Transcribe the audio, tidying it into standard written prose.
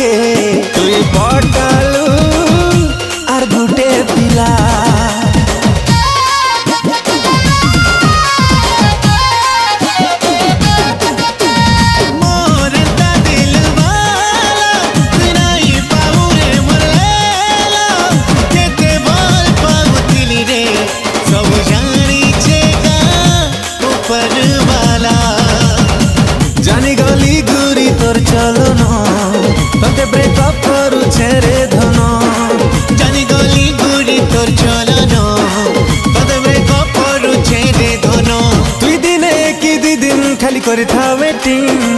के तुई पटालू आर गुटे पिला जानी गली गुरी तोर चलन तोते ब्रेकअप करू छेरे धन जानी गली गुरी तोर चलन तोते ब्रेकअप करू छेरे धन तुई दिने कि दी दिन खाली करि था वेटिंग